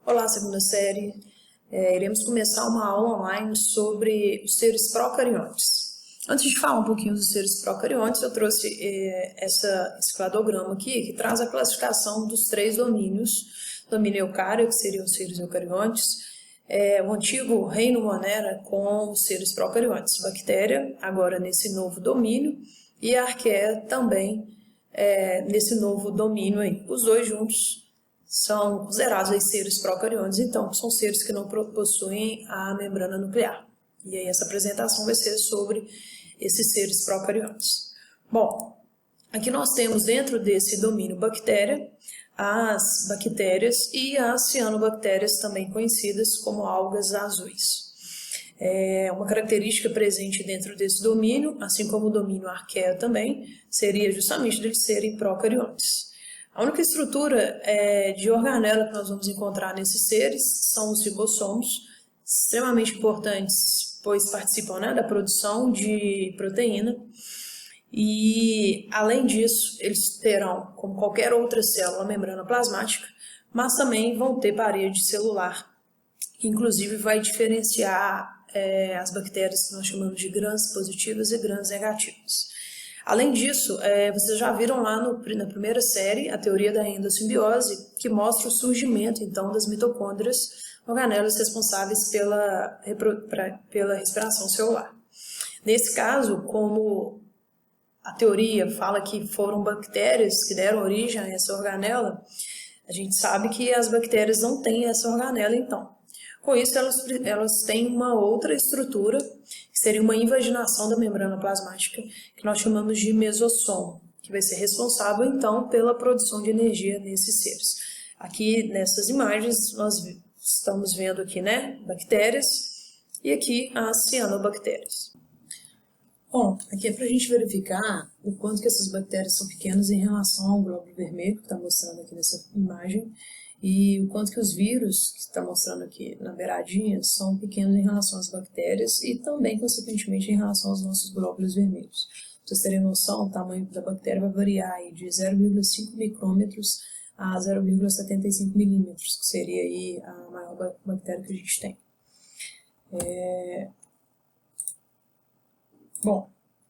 Olá, segunda série. Iremos começar uma aula online sobre os seres procariontes. Antes de falar um pouquinho dos seres procariontes, eu trouxe esse cladograma aqui, que traz a classificação dos três domínios. Domínio eucário, que seriam os seres eucariontes, o antigo reino Monera com os seres procariontes, bactéria, agora nesse novo domínio, e a arqueia também nesse novo domínio aí. Os dois juntos são considerados aí seres procariontes, então são seres que não possuem a membrana nuclear. E aí essa apresentação vai ser sobre esses seres procariontes. Bom, aqui nós temos dentro desse domínio bactéria, as bactérias e as cianobactérias, também conhecidas como algas azuis. Uma característica presente dentro desse domínio, assim como o domínio arqueia também, seria justamente de serem procariontes. A única estrutura de organela que nós vamos encontrar nesses seres são os ribossomos, extremamente importantes, pois participam da produção de proteína. E, além disso, eles terão, como qualquer outra célula, membrana plasmática, mas também vão ter parede celular, que inclusive vai diferenciar as bactérias que nós chamamos de gram positivas e gram negativas. Além disso, vocês já viram lá na primeira série a teoria da endossimbiose, que mostra o surgimento, então, das mitocôndrias, organelas responsáveis pela respiração celular. Nesse caso, como a teoria fala que foram bactérias que deram origem a essa organela, a gente sabe que as bactérias não têm essa organela, então. Com isso, elas têm uma outra estrutura, que seria uma invaginação da membrana plasmática, que nós chamamos de mesossomo, que vai ser responsável, então, pela produção de energia nesses seres. Aqui, nessas imagens, nós estamos vendo aqui, bactérias, e aqui as cianobactérias. Bom, aqui é para a gente verificar o quanto que essas bactérias são pequenas em relação ao glóbulo vermelho, que está mostrando aqui nessa imagem, e o quanto que os vírus, que está mostrando aqui na beiradinha, são pequenos em relação às bactérias e também, consequentemente, em relação aos nossos glóbulos vermelhos. Para vocês terem noção, o tamanho da bactéria vai variar aí de 0,5 micrômetros a 0,75 milímetros, que seria aí a maior bactéria que a gente tem. Bom,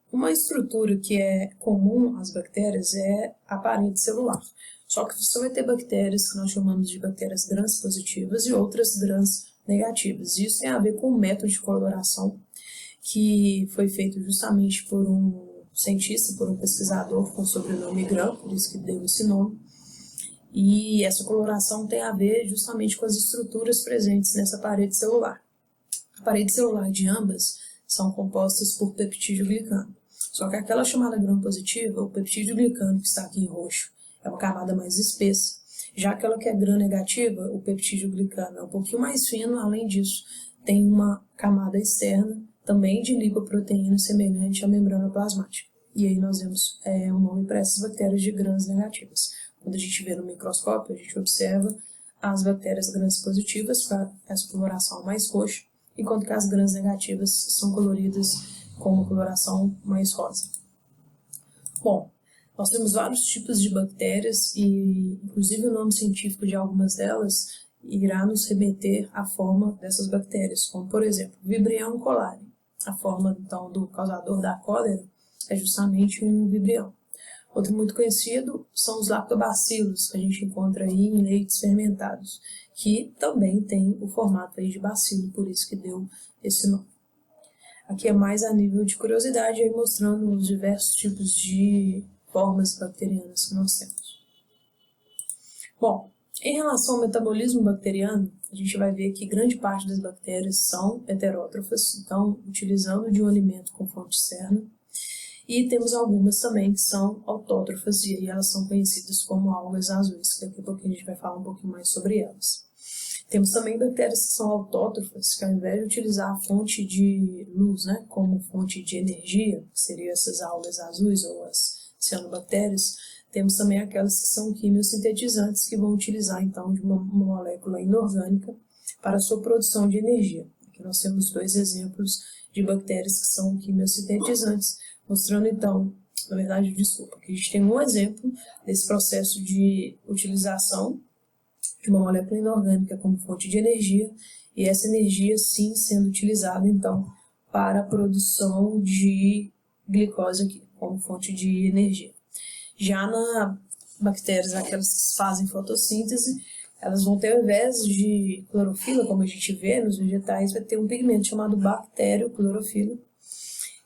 uma estrutura que é comum às bactérias é a parede celular. Só que você vai ter bactérias que nós chamamos de bactérias gram-positivas e outras gram-negativas. Isso tem a ver com o método de coloração que foi feito justamente por um cientista, por um pesquisador com o sobrenome Gram, por isso que deu esse nome. E essa coloração tem a ver justamente com as estruturas presentes nessa parede celular. A parede celular de ambas são compostas por peptídeo-glicano. Só que aquela chamada gram-positiva, o peptídeo-glicano que está aqui em roxo, é uma camada mais espessa. Já aquela que é gram-negativa, o peptídeo-glicano é um pouquinho mais fino, além disso, tem uma camada externa, também de lipoproteína semelhante à membrana plasmática. E aí nós vemos um nome para essas bactérias de grãs negativas. Quando a gente vê no microscópio, a gente observa as bactérias grãs positivas com essa coloração mais roxa, enquanto que as grãs negativas são coloridas com uma coloração mais rosa. Bom, nós temos vários tipos de bactérias e, inclusive, o nome científico de algumas delas irá nos remeter à forma dessas bactérias, como, por exemplo, Vibrio cholerae. A forma, então, do causador da cólera é justamente um vibrião. Outro muito conhecido são os lactobacilos, que a gente encontra aí em leites fermentados, que também tem o formato aí de bacilo, por isso que deu esse nome. Aqui é mais a nível de curiosidade, aí mostrando os diversos tipos de formas bacterianas que nós temos. Bom, em relação ao metabolismo bacteriano, a gente vai ver que grande parte das bactérias são heterótrofas, então utilizando de um alimento com fonte externa, e temos algumas também que são autótrofas e aí elas são conhecidas como algas azuis, que daqui a pouquinho a gente vai falar um pouquinho mais sobre elas. Temos também bactérias que são autótrofas, que ao invés de utilizar a fonte de luz como fonte de energia, que seriam essas algas azuis ou as cianobactérias, temos também aquelas que são quimiosintetizantes, que vão utilizar então de uma molécula inorgânica para a sua produção de energia. Aqui nós temos dois exemplos de bactérias que são quimiosintetizantes, mostrando então, na verdade, desculpa, que a gente tem um exemplo desse processo de utilização de uma molécula inorgânica como fonte de energia, e essa energia sim sendo utilizada então para a produção de glicose aqui, como fonte de energia. Já na bactérias, aquelas que fazem fotossíntese, elas vão ter, ao invés de clorofila, como a gente vê nos vegetais, vai ter um pigmento chamado bacterioclorofila,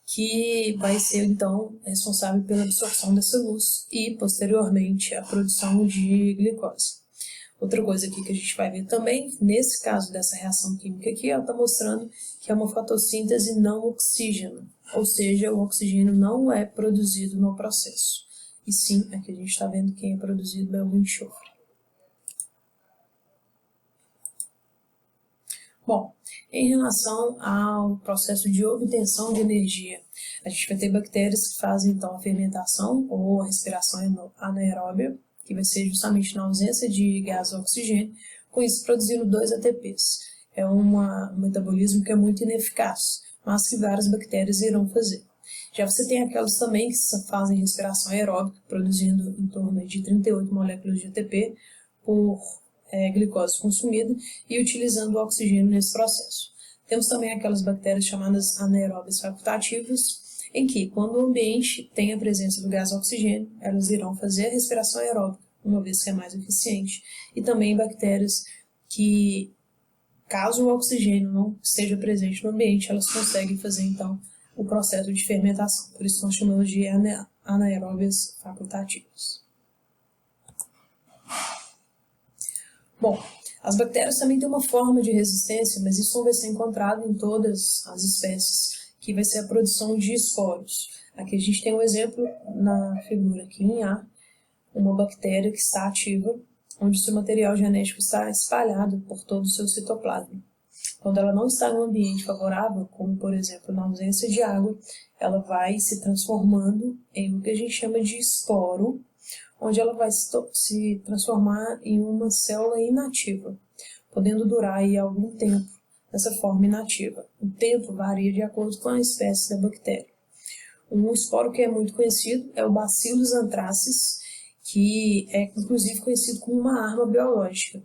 que vai ser, então, responsável pela absorção dessa luz e, posteriormente, a produção de glicose. Outra coisa aqui que a gente vai ver também, nesse caso dessa reação química aqui, ela está mostrando que é uma fotossíntese não oxígena, ou seja, o oxigênio não é produzido no processo. E sim, aqui a gente está vendo quem é produzido é o enxofre. Bom, em relação ao processo de obtenção de energia, a gente vai ter bactérias que fazem então a fermentação ou a respiração anaeróbia, que vai ser justamente na ausência de gás oxigênio, com isso produzindo 2 ATPs. É um metabolismo que é muito ineficaz, mas que várias bactérias irão fazer. Já você tem aquelas também que fazem respiração aeróbica, produzindo em torno de 38 moléculas de ATP por glicose consumida e utilizando o oxigênio nesse processo. Temos também aquelas bactérias chamadas anaeróbias facultativas, em que, quando o ambiente tem a presença do gás oxigênio, elas irão fazer a respiração aeróbica, uma vez que é mais eficiente, e também bactérias que, caso o oxigênio não esteja presente no ambiente, elas conseguem fazer, então, o processo de fermentação. Por isso nós chamamos de anaeróbias facultativas. Bom, as bactérias também têm uma forma de resistência, mas isso não vai ser encontrado em todas as espécies, que vai ser a produção de esporos. Aqui a gente tem um exemplo na figura aqui em A, uma bactéria que está ativa, onde seu material genético está espalhado por todo o seu citoplasma. Quando ela não está em um ambiente favorável, como por exemplo na ausência de água, ela vai se transformando em o que a gente chama de esporo, onde ela vai se transformar em uma célula inativa, podendo durar aí algum tempo nessa forma inativa. O tempo varia de acordo com a espécie da bactéria. Um esporo que é muito conhecido é o Bacillus anthracis, que é inclusive conhecido como uma arma biológica.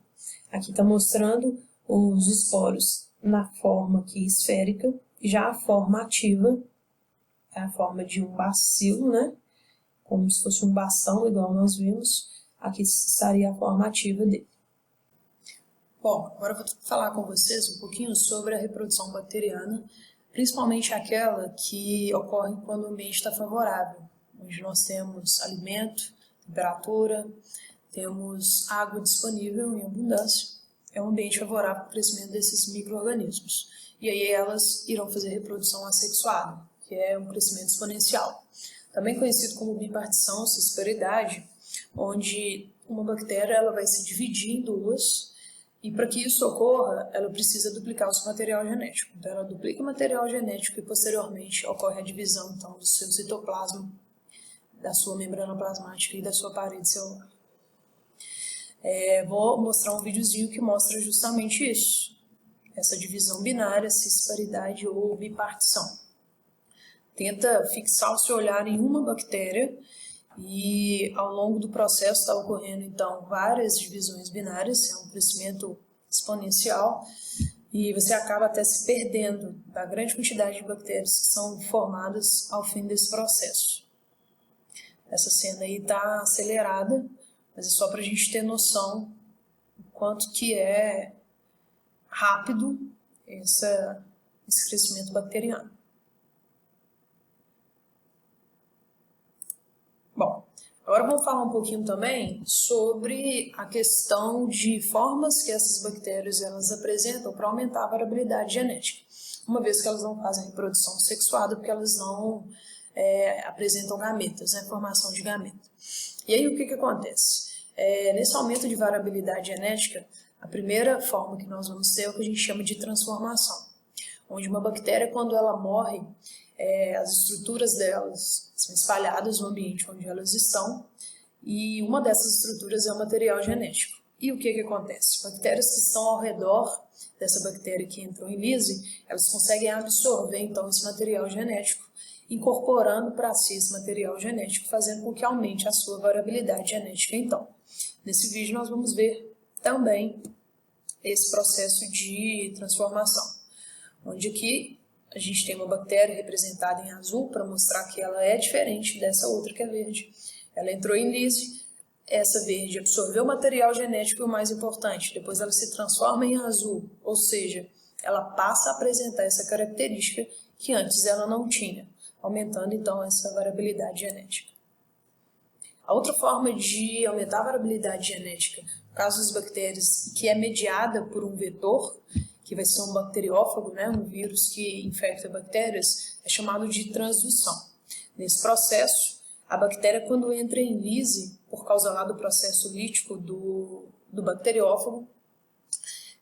Aqui está mostrando os esporos na forma aqui esférica, já a forma ativa é a forma de um bacilo, né? Como se fosse um bastão, igual nós vimos, aqui estaria a forma ativa dele. Bom, agora eu vou falar com vocês um pouquinho sobre a reprodução bacteriana, principalmente aquela que ocorre quando o ambiente está favorável, onde nós temos alimento, temperatura, temos água disponível em abundância, é um ambiente favorável para o crescimento desses micro-organismos. E aí elas irão fazer reprodução assexuada, que é um crescimento exponencial. Também conhecido como bipartição, cisparidade, onde uma bactéria ela vai se dividir em duas, e para que isso ocorra, ela precisa duplicar o seu material genético. Então ela duplica o material genético e posteriormente ocorre a divisão então, do seu citoplasma, da sua membrana plasmática e da sua parede celular. Vou mostrar um videozinho que mostra justamente isso, essa divisão binária, cisparidade ou bipartição. Tenta fixar o seu olhar em uma bactéria e ao longo do processo está ocorrendo então várias divisões binárias, é um crescimento exponencial e você acaba até se perdendo da grande quantidade de bactérias que são formadas ao fim desse processo. Essa cena aí está acelerada, mas é só para a gente ter noção do quanto que é rápido esse crescimento bacteriano. Bom, agora vamos falar um pouquinho também sobre a questão de formas que essas bactérias elas apresentam para aumentar a variabilidade genética, uma vez que elas não fazem reprodução sexuada, porque elas não apresentam gametas, né, formação de gameta. E aí o que acontece? Nesse aumento de variabilidade genética, a primeira forma que nós vamos ter é o que a gente chama de transformação, onde uma bactéria, quando ela morre, as estruturas delas são espalhadas no ambiente onde elas estão e uma dessas estruturas é o material genético. E o que acontece? Bactérias que estão ao redor dessa bactéria que entrou em lise, elas conseguem absorver então esse material genético, incorporando para si esse material genético, fazendo com que aumente a sua variabilidade genética então. Nesse vídeo nós vamos ver também esse processo de transformação, onde aqui a gente tem uma bactéria representada em azul para mostrar que ela é diferente dessa outra que é verde. Ela entrou em lise, essa verde absorveu o material genético e o mais importante, depois ela se transforma em azul, ou seja, ela passa a apresentar essa característica que antes ela não tinha, aumentando então essa variabilidade genética. A outra forma de aumentar a variabilidade genética, no caso das bactérias, que é mediada por um vetor, que vai ser um bacteriófago, né, um vírus que infecta bactérias, é chamado de transdução. Nesse processo, a bactéria, quando entra em lise, por causa lá do processo lítico do bacteriófago,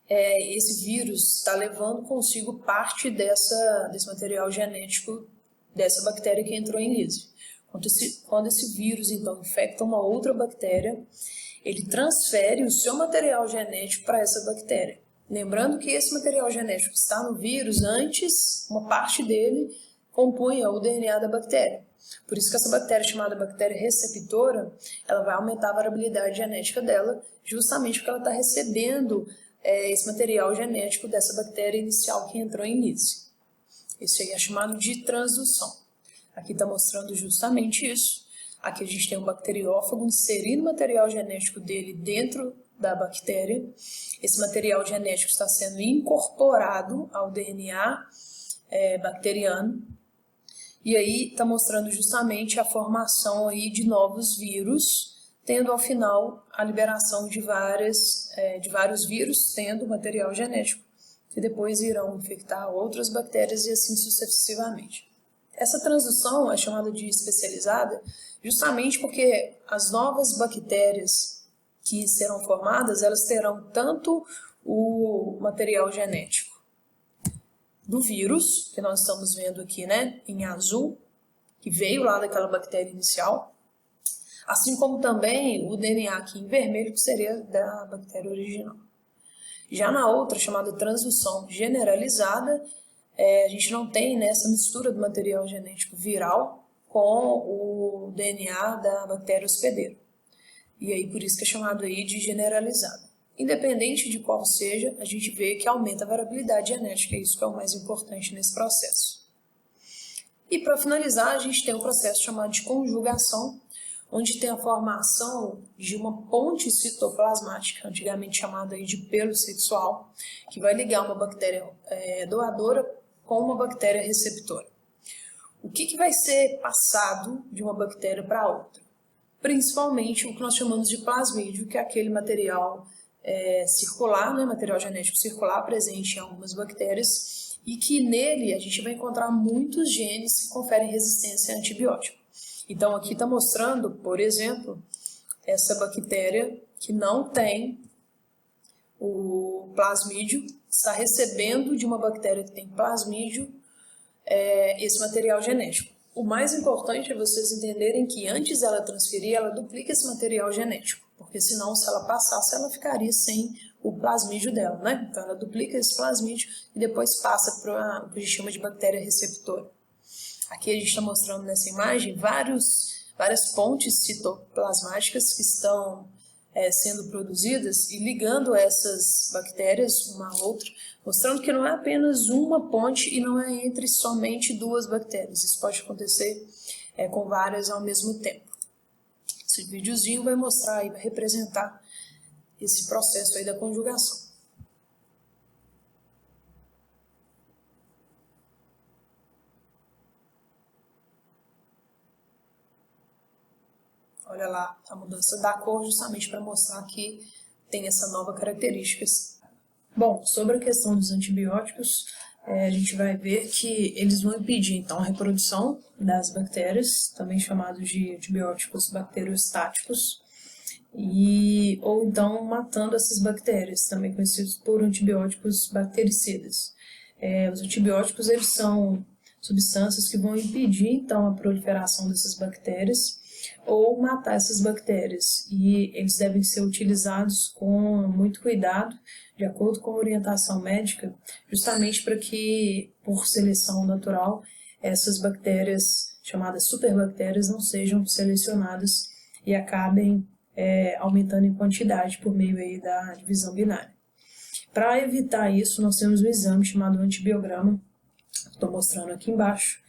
esse vírus está levando consigo parte desse material genético dessa bactéria que entrou em lise. Quando esse vírus, então, infecta uma outra bactéria, ele transfere o seu material genético para essa bactéria. Lembrando que esse material genético que está no vírus, antes, uma parte dele compunha o DNA da bactéria. Por isso que essa bactéria, chamada bactéria receptora, ela vai aumentar a variabilidade genética dela, justamente porque ela está recebendo esse material genético dessa bactéria inicial que entrou em lise. Isso aí é chamado de transdução. Aqui está mostrando justamente isso. Aqui a gente tem um bacteriófago inserindo o material genético dele dentro da bactéria. Esse material genético está sendo incorporado ao DNA bacteriano. E aí está mostrando justamente a formação aí de novos vírus, tendo ao final a liberação de vários vírus, tendo material genético, que depois irão infectar outras bactérias e assim sucessivamente. Essa transdução é chamada de especializada justamente porque as novas bactérias que serão formadas, elas terão tanto o material genético do vírus, que nós estamos vendo aqui, né, em azul, que veio lá daquela bactéria inicial, assim como também o DNA aqui em vermelho, que seria da bactéria original. Já na outra, chamada transdução generalizada, a gente não tem, né, essa mistura do material genético viral com o DNA da bactéria hospedeira. E aí por isso que é chamado aí de generalizada. Independente de qual seja, a gente vê que aumenta a variabilidade genética, isso que é o mais importante nesse processo. E para finalizar, a gente tem um processo chamado de conjugação, onde tem a formação de uma ponte citoplasmática, antigamente chamada aí de pelo sexual, que vai ligar uma bactéria doadora com uma bactéria receptora. O que vai ser passado de uma bactéria para outra? Principalmente o que nós chamamos de plasmídio, que é aquele material circular, né, material genético circular presente em algumas bactérias, e que nele a gente vai encontrar muitos genes que conferem resistência a antibiótico. Então aqui está mostrando, por exemplo, essa bactéria que não tem o plasmídio, está recebendo de uma bactéria que tem plasmídio esse material genético. O mais importante é vocês entenderem que antes dela transferir, ela duplica esse material genético, porque senão, se ela passasse, ela ficaria sem o plasmídio dela, né? Então ela duplica esse plasmídio e depois passa para o que a gente chama de bactéria receptora. Aqui a gente está mostrando nessa imagem várias pontes citoplasmáticas que estão sendo produzidas e ligando essas bactérias uma à outra, mostrando que não é apenas uma ponte e não é entre somente duas bactérias. Isso pode acontecer com várias ao mesmo tempo. Esse videozinho vai mostrar e vai representar esse processo aí da conjugação. Olha lá a mudança da cor justamente para mostrar que tem essa nova característica. Bom, sobre a questão dos antibióticos, a gente vai ver que eles vão impedir então a reprodução das bactérias, também chamados de antibióticos bacteriostáticos, ou então matando essas bactérias, também conhecidos por antibióticos bactericidas. Os antibióticos eles são substâncias que vão impedir então a proliferação dessas bactérias ou matar essas bactérias, e eles devem ser utilizados com muito cuidado, de acordo com a orientação médica, justamente para que, por seleção natural, essas bactérias, chamadas superbactérias, não sejam selecionadas e acabem aumentando em quantidade por meio aí da divisão binária. Para evitar isso, nós temos um exame chamado antibiograma, estou mostrando aqui embaixo,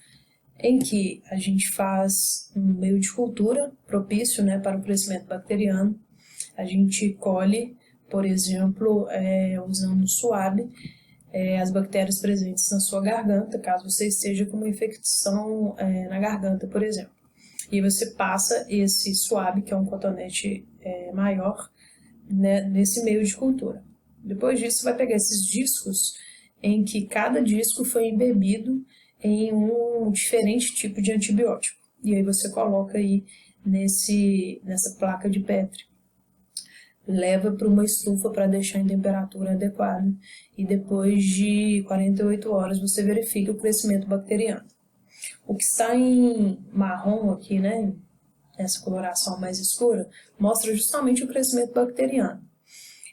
em que a gente faz um meio de cultura propício, né, para o crescimento bacteriano. A gente colhe, por exemplo, usando um suave, as bactérias presentes na sua garganta, caso você esteja com uma infecção na garganta, por exemplo. E você passa esse suave, que é um cotonete maior, né, nesse meio de cultura. Depois disso, você vai pegar esses discos em que cada disco foi embebido em um diferente tipo de antibiótico. E aí você coloca aí nessa placa de Petri. Leva para uma estufa para deixar em temperatura adequada e depois de 48 horas você verifica o crescimento bacteriano. O que está em marrom aqui, né, essa coloração mais escura, mostra justamente o crescimento bacteriano.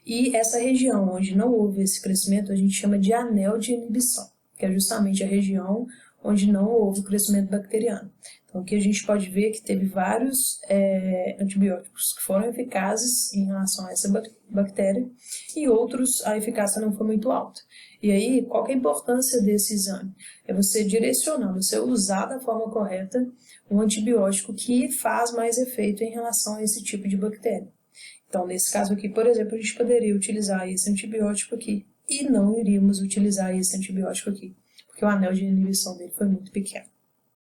E essa região onde não houve esse crescimento a gente chama de anel de inibição, que é justamente a região onde não houve crescimento bacteriano. Então aqui a gente pode ver que teve vários antibióticos que foram eficazes em relação a essa bactéria e outros a eficácia não foi muito alta. E aí, qual que é a importância desse exame? É você direcionar, você usar da forma correta um antibiótico que faz mais efeito em relação a esse tipo de bactéria. Então, nesse caso aqui, por exemplo, a gente poderia utilizar esse antibiótico aqui e não iríamos utilizar esse antibiótico aqui, porque o anel de inibição dele foi muito pequeno.